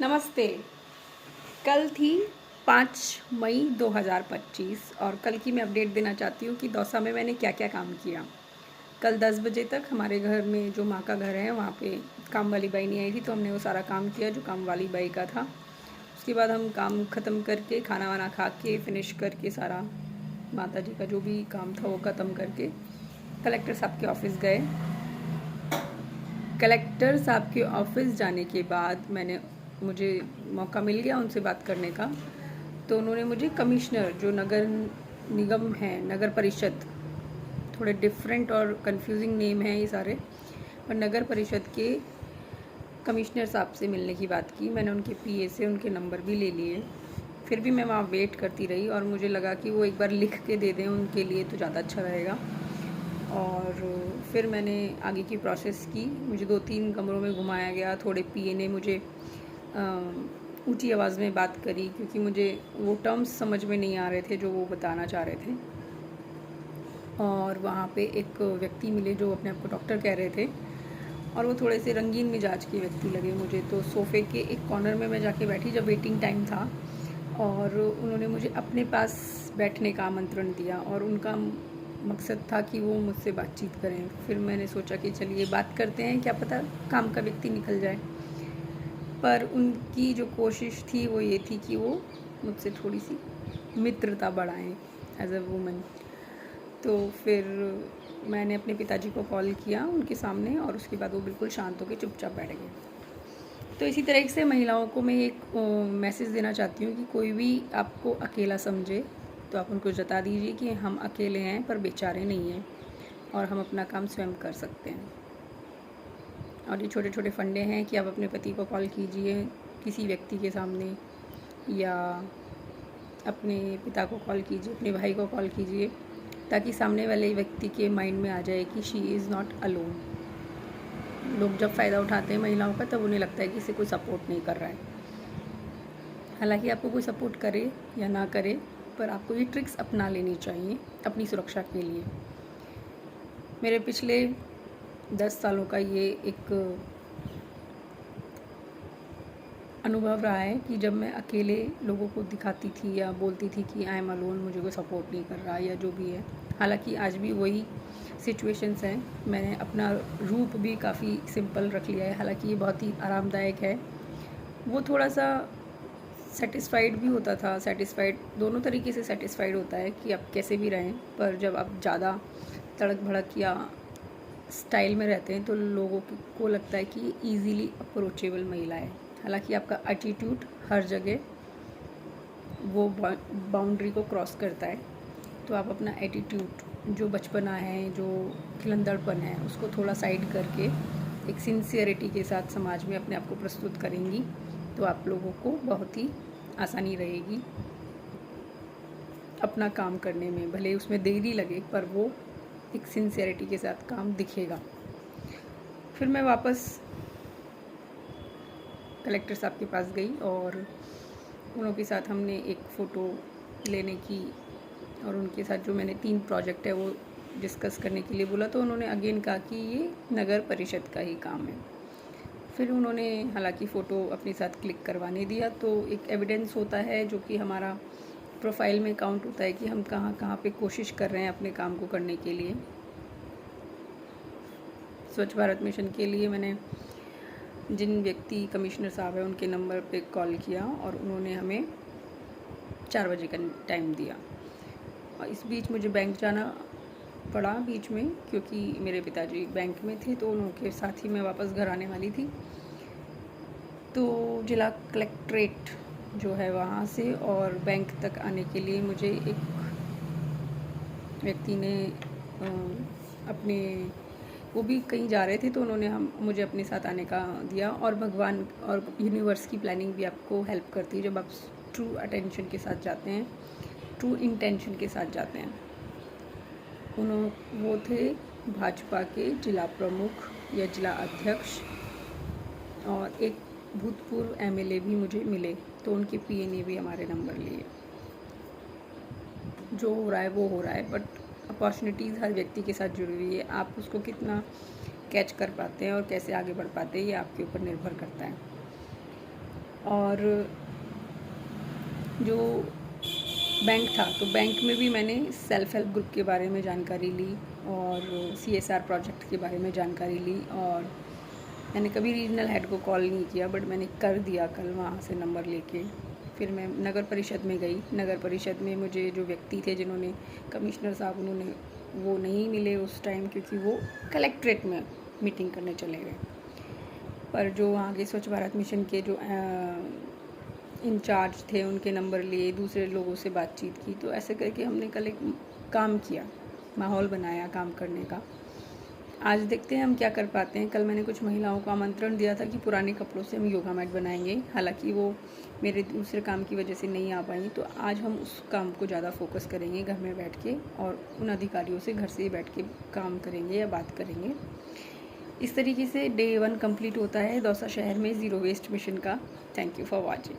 नमस्ते। कल थी 5 मई 2025 और कल की मैं अपडेट देना चाहती हूँ कि दौसा में मैंने क्या-क्या काम किया। कल 10 बजे तक हमारे घर में जो माँ का घर है वहाँ पे काम वाली बाई नहीं आई थी, तो हमने वो सारा काम किया जो काम वाली बाई का था। उसके बाद हम काम ख़त्म करके खाना-वाना खा के फिनिश करके सारा माताजी का जो भी काम था वो ख़त्म करके कलेक्टर साहब के ऑफ़िस गए। कलेक्टर साहब के ऑफ़िस जाने के बाद मुझे मौका मिल गया उनसे बात करने का। तो उन्होंने मुझे कमिश्नर जो नगर निगम है, नगर परिषद, थोड़े डिफरेंट और कंफ्यूजिंग नेम हैं ये सारे, पर नगर परिषद के कमिश्नर साहब से मिलने की बात की। मैंने उनके पीए से उनके नंबर भी ले लिए। फिर भी मैं वहाँ वेट करती रही और मुझे लगा कि वो एक बार लिख के दे दें उनके लिए तो ज़्यादा अच्छा रहेगा। और फिर मैंने आगे की प्रोसेस की। मुझे 2-3 कमरों में घुमाया गया। थोड़े पीए ने मुझे ऊंची आवाज़ में बात करी क्योंकि मुझे वो टर्म्स समझ में नहीं आ रहे थे जो वो बताना चाह रहे थे। और वहाँ पे एक व्यक्ति मिले जो अपने आप को डॉक्टर कह रहे थे और वो थोड़े से रंगीन मिजाज के व्यक्ति लगे मुझे। तो सोफ़े के एक कॉर्नर में मैं जाके बैठी जब वेटिंग टाइम था और उन्होंने मुझे अपने पास बैठने का आमंत्रण दिया और उनका मकसद था कि वो मुझसे बातचीत करें। फिर मैंने सोचा कि चलिए बात करते हैं, क्या पता काम का व्यक्ति निकल जाए। पर उनकी जो कोशिश थी वो ये थी कि वो मुझसे थोड़ी सी मित्रता बढ़ाएं एज अ वुमन। तो फिर मैंने अपने पिताजी को कॉल किया उनके सामने और उसके बाद वो बिल्कुल शांत होकर चुपचाप बैठ गए। तो इसी तरह से महिलाओं को मैं एक मैसेज देना चाहती हूँ कि कोई भी आपको अकेला समझे तो आप उनको जता दीजिए कि हम अकेले हैं पर बेचारे नहीं हैं और हम अपना काम स्वयं कर सकते हैं। और ये छोटे छोटे फंडे हैं कि आप अपने पति को कॉल कीजिए किसी व्यक्ति के सामने, या अपने पिता को कॉल कीजिए, अपने भाई को कॉल कीजिए, ताकि सामने वाले व्यक्ति के माइंड में आ जाए कि शी इज़ नॉट अलोन। लोग जब फ़ायदा उठाते हैं महिलाओं का तब उन्हें लगता है कि इसे कोई सपोर्ट नहीं कर रहा है। हालांकि आपको कोई सपोर्ट करे या ना करे, पर आपको ये ट्रिक्स अपना लेनी चाहिए अपनी सुरक्षा के लिए। मेरे पिछले 10 सालों का ये एक अनुभव रहा है कि जब मैं अकेले लोगों को दिखाती थी या बोलती थी कि आई एम अलोन, मुझे कोई सपोर्ट नहीं कर रहा या जो भी है। हालांकि आज भी वही सिचुएशंस हैं। मैंने अपना रूप भी काफ़ी सिंपल रख लिया है, हालांकि ये बहुत ही आरामदायक है। वो थोड़ा सा सेटिस्फाइड भी होता था, सेटिस्फाइड दोनों तरीके से सेटिस्फाइड होता है कि आप कैसे भी रहें, पर जब आप ज़्यादा तड़क भड़क या स्टाइल में रहते हैं तो लोगों को लगता है कि ये ईज़िली अप्रोचेबल महिला है। हालांकि आपका एटीट्यूड हर जगह वो बाउंड्री को क्रॉस करता है। तो आप अपना एटीट्यूड, जो बचपना है, जो खिलंदड़पन है, उसको थोड़ा साइड करके एक सिंसियरिटी के साथ समाज में अपने आप को प्रस्तुत करेंगी तो आप लोगों को बहुत ही आसानी रहेगी अपना काम करने में। भले उसमें देरी लगे पर वो एक सिंसियरिटी के साथ काम दिखेगा। फिर मैं वापस कलेक्टर साहब के पास गई और उनके साथ हमने एक फ़ोटो लेने की और उनके साथ जो मैंने 3 प्रोजेक्ट है वो डिस्कस करने के लिए बोला। तो उन्होंने अगेन कहा कि ये नगर परिषद का ही काम है। फिर उन्होंने हालांकि फ़ोटो अपने साथ क्लिक करवाने दिया, तो एक एविडेंस होता है जो कि हमारा प्रोफाइल में काउंट होता है कि हम कहाँ कहाँ पे कोशिश कर रहे हैं अपने काम को करने के लिए। स्वच्छ भारत मिशन के लिए मैंने जिन व्यक्ति कमिश्नर साहब हैं उनके नंबर पे कॉल किया और उन्होंने हमें 4 बजे का टाइम दिया। और इस बीच मुझे बैंक जाना पड़ा बीच में, क्योंकि मेरे पिताजी बैंक में थे, तो उनके साथ ही मैं वापस घर आने वाली थी। तो जिला कलेक्ट्रेट जो है वहाँ से और बैंक तक आने के लिए मुझे एक व्यक्ति ने अपने, वो भी कहीं जा रहे थे तो उन्होंने मुझे अपने साथ आने का दिया। और भगवान और यूनिवर्स की प्लानिंग भी आपको हेल्प करती है जब आप ट्रू अटेंशन के साथ जाते हैं, ट्रू इंटेंशन के साथ जाते हैं। वो थे भाजपा के जिला प्रमुख या जिला अध्यक्ष, और एक भूतपूर्व एमएलए भी मुझे मिले, तो उनके पीए ने भी हमारे नंबर लिए। जो हो रहा है वो हो रहा है, बट अपॉर्चुनिटीज़ हर व्यक्ति के साथ जुड़ी हुई है। आप उसको कितना कैच कर पाते हैं और कैसे आगे बढ़ पाते हैं ये आपके ऊपर निर्भर करता है। और जो बैंक था, तो बैंक में भी मैंने सेल्फ हेल्प ग्रुप के बारे में जानकारी ली और CSR प्रोजेक्ट के बारे में जानकारी ली। और मैंने कभी रीजनल हेड को कॉल नहीं किया, बट मैंने कर दिया कल वहाँ से नंबर लेके। फिर मैं नगर परिषद में गई। नगर परिषद में मुझे जो व्यक्ति थे जिन्होंने, कमिश्नर साहब, उन्होंने वो नहीं मिले उस टाइम, क्योंकि वो कलेक्ट्रेट में मीटिंग करने चले गए। पर जो वहाँ के स्वच्छ भारत मिशन के जो इंचार्ज थे, उनके नंबर लिए, दूसरे लोगों से बातचीत की, तो ऐसे करके हमने कल एक काम किया, माहौल बनाया काम करने का। आज देखते हैं हम क्या कर पाते हैं। कल मैंने कुछ महिलाओं को आमंत्रण दिया था कि पुराने कपड़ों से हम योगा मैट बनाएंगे, हालांकि वो मेरे दूसरे काम की वजह से नहीं आ पाई। तो आज हम उस काम को ज़्यादा फोकस करेंगे घर में बैठ के, और उन अधिकारियों से घर से ही बैठ के काम करेंगे या बात करेंगे। इस तरीके से डे 1 कंप्लीट होता है दौसा शहर में ज़ीरो वेस्ट मिशन का। Thank you for watching.